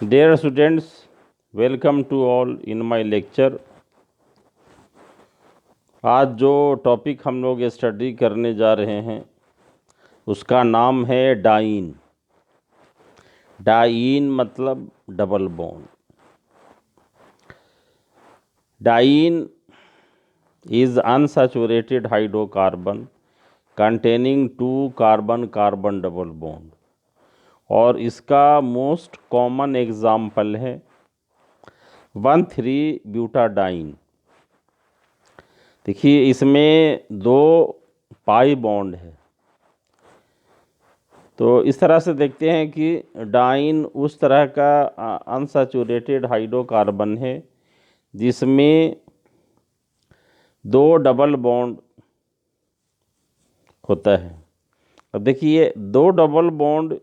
Dear students, welcome to all in my lecture। आज जो topic हम लोग स्टडी करने जा रहे हैं उसका नाम है डाइन। डाइन मतलब double bond. Diene is unsaturated hydrocarbon containing two carbon carbon double bond, और इसका मोस्ट कॉमन एग्जाम्पल है 1,3-ब्यूटाडाइन। देखिए इसमें 2 पाई बॉन्ड है। तो इस तरह से देखते हैं कि डाइन उस तरह का अनसैचुरेटेड हाइड्रोकार्बन है जिसमें 2 डबल बॉन्ड होता है। अब देखिए 2 डबल बॉन्ड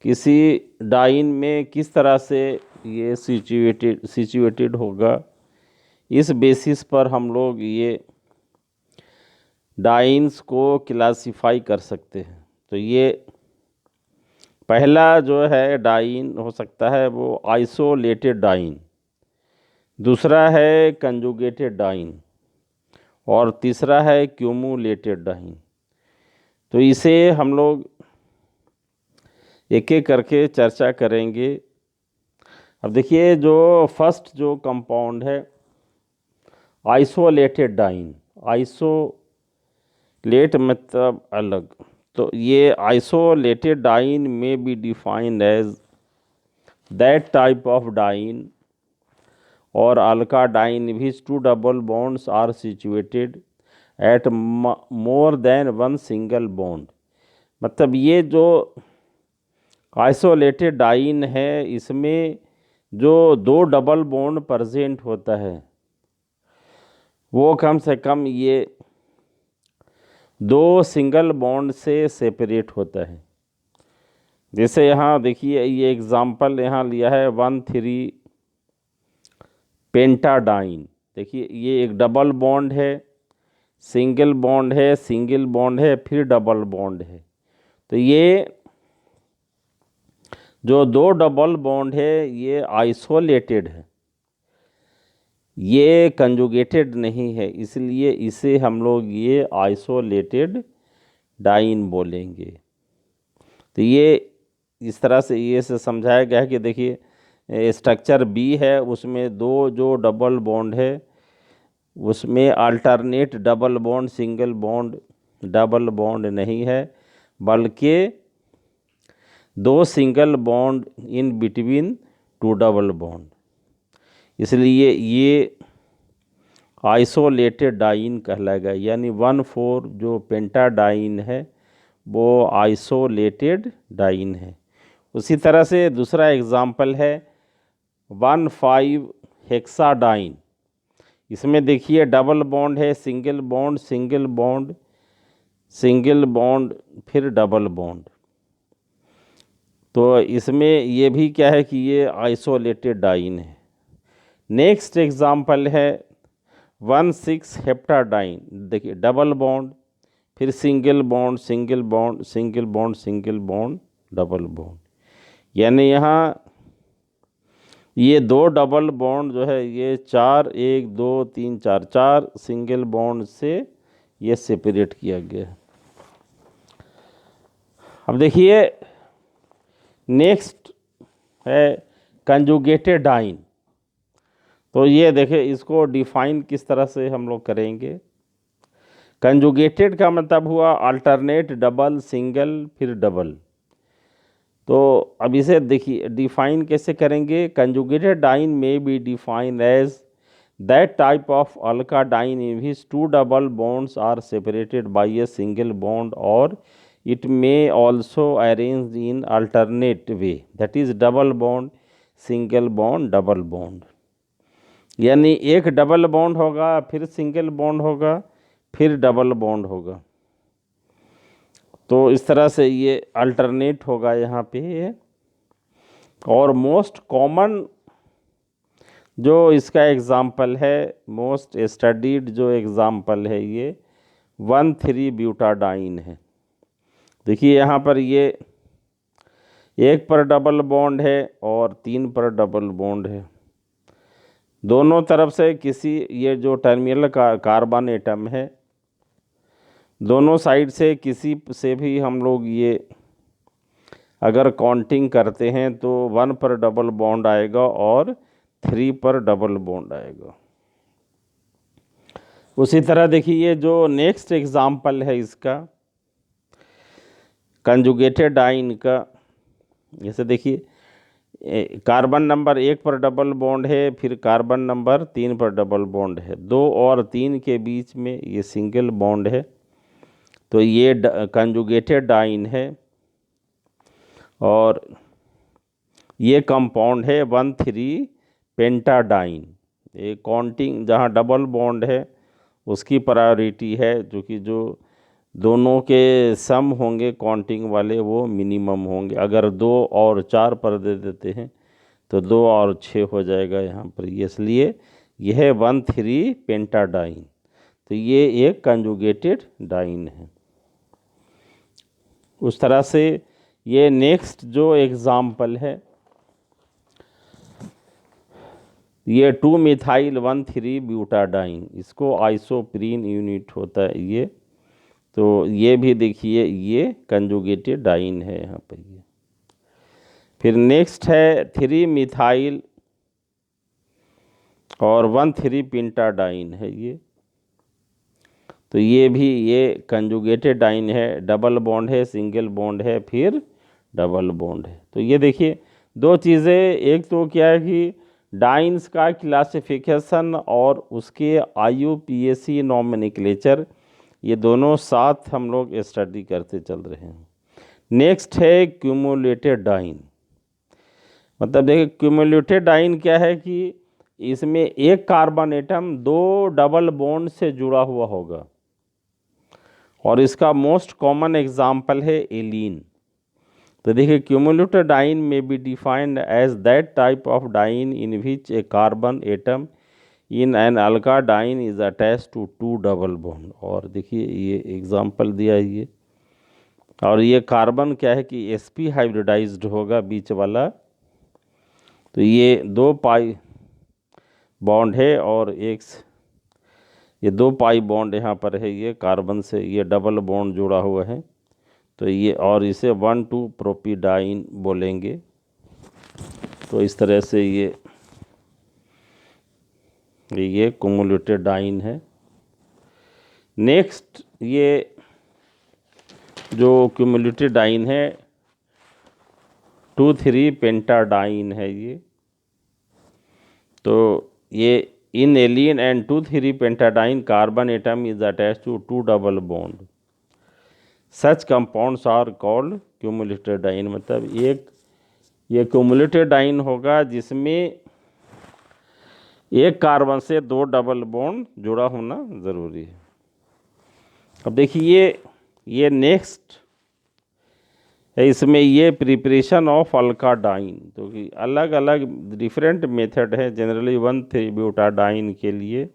किसी डाइन में किस तरह से ये सिचुएटेड होगा, इस बेसिस पर हम लोग ये डाइन्स को क्लासिफाई कर सकते हैं। तो ये पहला जो है डाइन हो सकता है वो आइसोलेटेड डाइन, दूसरा है कंजुगेटेड डाइन, और तीसरा है क्यूमुलेटेड डाइन। तो इसे हम लोग एक एक करके चर्चा करेंगे। अब देखिए जो फर्स्ट जो कंपाउंड है आइसोलेटेड डाइन, आइसोलेट मतलब अलग, तो ये आइसोलेटेड डाइन में be defined as that type of diene और alkadiene which 2 double bonds are situated at more than 1 single bond. मतलब ये जो आइसोलेटेड डाइन है इसमें जो 2 डबल बॉन्ड प्रेजेंट होता है वो कम से कम ये 2 सिंगल बॉन्ड से सेपरेट होता है। जैसे यहाँ देखिए ये एग्जाम्पल यहाँ लिया है 1,3 पेंटाडाइन। देखिए ये एक डबल बॉन्ड है, सिंगल बॉन्ड है, सिंगल बॉन्ड है, फिर डबल बॉन्ड है। तो ये जो 2 डबल बॉन्ड है ये आइसोलेटेड है, ये कंजुगेटेड नहीं है, इसलिए इसे हम लोग ये आइसोलेटेड डाइन बोलेंगे। तो ये इस तरह से ये से समझाया गया है कि देखिए स्ट्रक्चर बी है, उसमें 2 जो डबल बॉन्ड है उसमें alternate double bond, single bond, double bond नहीं है, बल्कि 2 single bond in between 2 double bond. इसलिए ये आइसोलेटेड डाइन कहलाएगा, यानी 1,4 जो पेंटाडाइन है वो आइसोलेटेड डाइन है। उसी तरह से दूसरा एग्जाम्पल है 1,5 हेक्साडाइन। इसमें देखिए डबल बॉन्ड है, single bond, single bond, single bond, फिर डबल बॉन्ड। तो इसमें ये भी क्या है कि ये आइसोलेटेड डाइन है। नेक्स्ट एग्जाम्पल है 1,6 हेप्टाडाइन। देखिए डबल बॉन्ड, फिर single bond, single bond, single bond, single bond, double bond. यानी यहाँ ये 2 डबल बॉन्ड जो है ये 4, 1 2 3 4 सिंगल बॉन्ड से ये सेपरेट किया गया है। अब देखिए नेक्स्ट है कंजुगेटेड डाइन। तो ये देखिए इसको डिफाइन किस तरह से हम लोग करेंगे। कंजुगेटेड का मतलब हुआ अल्टरनेट डबल, सिंगल, फिर डबल। तो अब इसे देखिए डिफाइन कैसे करेंगे। कंजुगेटेड डाइन में be define as that type of alkadiene in which 2 double bonds are separated by a single bond, और it may also arrange in alternate way, that is double bond, single bond, double bond. यानी एक double bond होगा, फिर single bond होगा, फिर double bond होगा। तो इस तरह से ये अल्टरनेट होगा यहाँ पे। और मोस्ट कॉमन जो इसका एग्ज़ाम्पल है, मोस्ट स्टडीड जो एग्ज़ाम्पल है ये 1,3 ब्यूटाडाइन है। देखिए यहाँ पर ये एक पर डबल बॉन्ड है और 3 पर डबल बॉन्ड है। दोनों तरफ से किसी, ये जो टर्मिनल का कार्बन एटम है, दोनों साइड से किसी से भी हम लोग ये अगर काउंटिंग करते हैं तो 1 पर डबल बॉन्ड आएगा और 3 पर डबल बॉन्ड आएगा। उसी तरह देखिए ये जो नेक्स्ट एग्जाम्पल है इसका कंजुगेटेड आयन का, जैसे देखिए कार्बन नंबर 1 पर डबल बॉन्ड है, फिर कार्बन नंबर 3 पर डबल बॉन्ड है, 2 और 3 के बीच में ये सिंगल बॉन्ड है, तो ये कंजुगेटेड आयन है। और ये कंपाउंड है 1,3 पेंटाडाइन। ये काउंटिंग जहाँ डबल बॉन्ड है उसकी प्रायोरिटी है, जो कि जो दोनों के सम होंगे काउंटिंग वाले वो मिनिमम होंगे। अगर 2 और 4 पर दे देते हैं तो 2 और 6 हो जाएगा यहाँ पर, इसलिए यह है 1,3 पेंटाडाइन। तो ये एक कंजुगेटेड डाइन है। उस तरह से ये नेक्स्ट जो एग्जाम्पल है, ये 2 मिथाइल 1,3 ब्यूटाडाइन, इसको आइसोप्रीन यूनिट होता है ये। तो ये भी देखिए ये कंजुगेटेड डाइन है यहाँ पर ये। फिर नेक्स्ट है 3 मिथाइल और 1,3 पेंटाडाइन है ये। तो ये भी ये कंजुगेटेड डाइन है, डबल बॉन्ड है, सिंगल बॉन्ड है, फिर डबल बॉन्ड है। तो ये देखिए दो चीज़ें, एक तो क्या है कि डाइन्स का क्लासिफिकेशन और उसके IUPAC नॉमेनक्लेचर, ये दोनों साथ हम लोग स्टडी करते चल रहे हैं। नेक्स्ट है क्यूमुलेटेड डाइन। मतलब देखिए क्यूमुलेटेड डाइन क्या है कि इसमें एक कार्बन एटम 2 डबल बॉन्ड से जुड़ा हुआ होगा, और इसका मोस्ट कॉमन एग्जाम्पल है एलीन। तो देखिए क्यूमुलेटेड डाइन में be defined as that type of diene in which a carbon atom in an alkadiene is attach to 2 double bond. और देखिए ये एग्जाम्पल दिया है ये, और ये कार्बन क्या है कि sp हाइब्रिडाइज्ड होगा बीच वाला। तो ये 2 पाई बॉन्ड है और ये 2 पाई बॉन्ड यहाँ पर है, ये कार्बन से ये डबल बॉन्ड जुड़ा हुआ है। तो ये, और इसे 1,2 प्रोपीडाइन बोलेंगे। तो इस तरह से ये क्यूमुलेटेड डाइन है। नेक्स्ट ये जो क्यूमुलेटेड डाइन है 2,3 पेंटाडाइन है ये। तो ये इन allene and 2,3 pentadiene carbon atom is attach to 2 double bond. Such compounds are called cumulated diene. मतलब ये क्यूमुलेटेड डाइन होगा जिसमें एक कार्बन से 2 डबल बॉन्ड जुड़ा होना ज़रूरी है। अब देखिए ये नेक्स्ट है, इसमें ये प्रिपरेशन ऑफ अल्का डाइन। तो कि अलग अलग डिफरेंट मेथड है, जनरली 1,3 ब्यूटाडाइन के लिए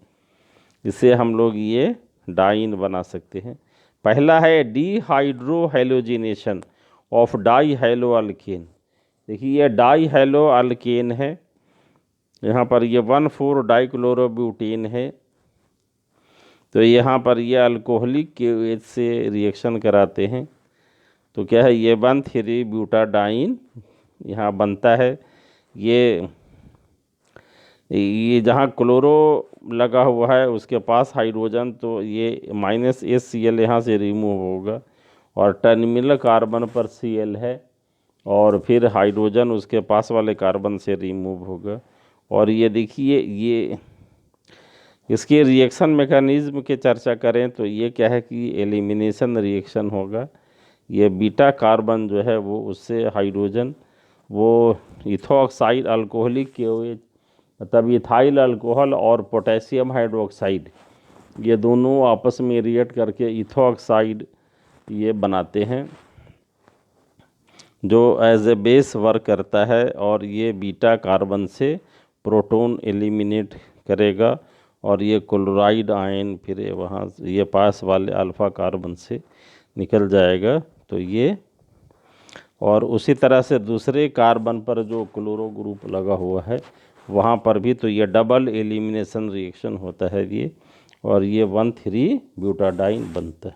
इसे हम लोग ये डाइन बना सकते हैं। पहला है dehydrohalogenation of dihaloalkane. देखिए ये डाई हैलो अल्केन है, यहाँ पर ये 1,4 डाइक्लोरोब्यूटेन है। तो यहाँ पर ये अल्कोहलिक के वेज से रिएक्शन कराते हैं। तो क्या है ये 1,3 ब्यूटाडाइन यहाँ बनता है। ये जहाँ क्लोरो लगा हुआ है उसके पास हाइड्रोजन, तो ये -HCl यहाँ से रिमूव होगा, और टर्मिनल कार्बन पर Cl है, और फिर हाइड्रोजन उसके पास वाले कार्बन से रिमूव होगा। और ये देखिए ये इसके रिएक्शन मैकेनिज्म की चर्चा करें तो ये क्या है कि एलिमिनेशन रिएक्शन होगा। ये बीटा कार्बन जो है वो उससे हाइड्रोजन, वो इथोऑक्साइड अल्कोहलिक के OH, मतलब इथाइल अल्कोहल और पोटेशियम हाइड्रोक्साइड, ये दोनों आपस में रिएक्ट करके इथोऑक्साइड ये बनाते हैं जो एज ए बेस वर्क करता है, और ये बीटा कार्बन से प्रोटॉन एलिमिनेट करेगा, और ये क्लोराइड आयन फिर वहाँ ये पास वाले अल्फ़ा कार्बन से निकल जाएगा। तो ये और उसी तरह से दूसरे कार्बन पर जो क्लोरो ग्रुप लगा हुआ है वहाँ पर भी तो ये डबल एलिमिनेशन रिएक्शन होता है ये, और ये 1,3-ब्यूटाडाइन बनता है।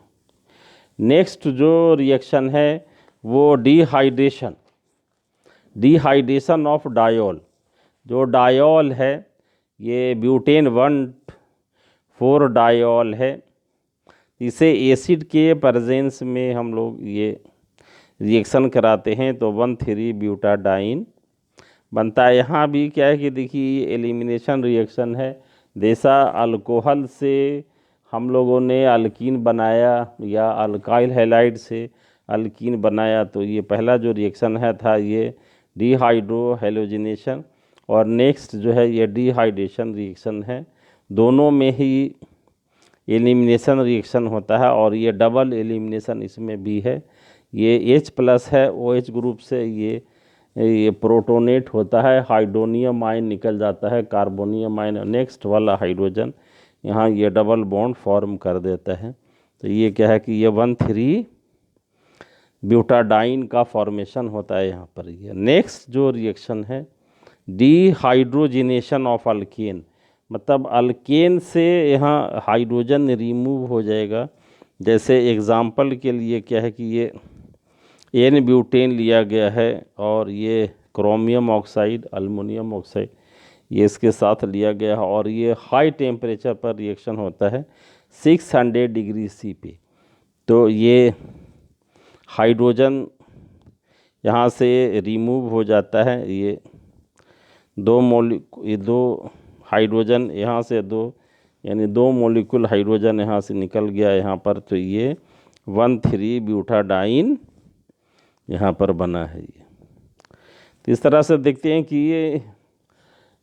नेक्स्ट जो रिएक्शन है वो डिहाइड्रेशन ऑफ डायोल। जो डायोल है ये ब्यूटेन 1,4 डायोल है, इसे एसिड के प्रेजेंस में हम लोग ये रिएक्शन कराते हैं तो 1,3-ब्यूटाडाइन बनता है। यहाँ भी क्या है कि देखिए ये एलिमिनेशन रिएक्शन है, जैसा अल्कोहल से हम लोगों ने अल्कीन बनाया या अल्काइल हैलाइड से अल्कीन बनाया, तो ये पहला जो रिएक्शन है था ये डिहाइड्रो हैलोजिनेशन, और नेक्स्ट जो है ये डिहाइड्रेशन रिएक्शन है। दोनों में ही एलिमिनेशन रिएक्शन होता है और ये डबल एलिमिनेशन इसमें भी है। ये H+ है, OH ग्रुप से ये प्रोटोनेट होता है, हाइड्रोनियम आयन निकल जाता है, कार्बोनियम आयन नेक्स्ट वाला हाइड्रोजन यहाँ ये डबल बॉन्ड फॉर्म कर देता है। तो ये क्या है कि ये 1,3-ब्यूटाडाइन का फॉर्मेशन होता है यहाँ पर। ये नेक्स्ट जो रिएक्शन है डिहाइड्रोजिनेशन ऑफ अल्केन, मतलब अल्केन से यहाँ हाइड्रोजन रिमूव हो जाएगा। जैसे एग्जाम्पल के लिए क्या है कि ये N-ब्यूटेन लिया गया है और ये क्रोमियम ऑक्साइड, अल्युमिनियम ऑक्साइड ये इसके साथ लिया गया है, और ये हाई टेम्परेचर पर रिएक्शन होता है 600 डिग्री C पे। तो ये हाइड्रोजन यहाँ से रिमूव हो जाता है, ये दो हाइड्रोजन यहाँ से यानी 2 मॉलिक्यूल हाइड्रोजन यहाँ से निकल गया यहाँ पर, तो ये 1,3-ब्यूटाडाइन यहाँ पर बना है ये। तो इस तरह से देखते हैं कि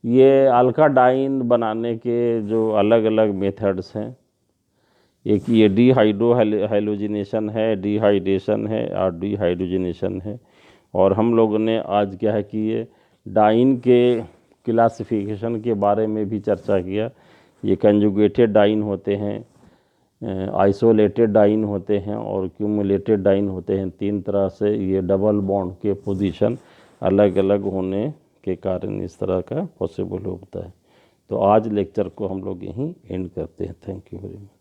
ये अल्काडाइन बनाने के जो अलग अलग मेथड्स हैं, एक ये डिहाइड्रो हैलोजिनेशन है, डिहाइड्रेशन है और डिहाइड्रोजिनेशन है। और हम लोगों ने आज क्या है कि ये डाइन के क्लासिफिकेशन के बारे में भी चर्चा किया। ये कंजुगेटेड डाइन होते हैं, आइसोलेटेड डाइन होते हैं और क्यूमुलेटेड डाइन होते हैं। 3 तरह से ये डबल बॉन्ड के पोजीशन अलग अलग होने के कारण इस तरह का पॉसिबल होता है। तो आज लेक्चर को हम लोग यहीं एंड करते हैं। Thank you very much.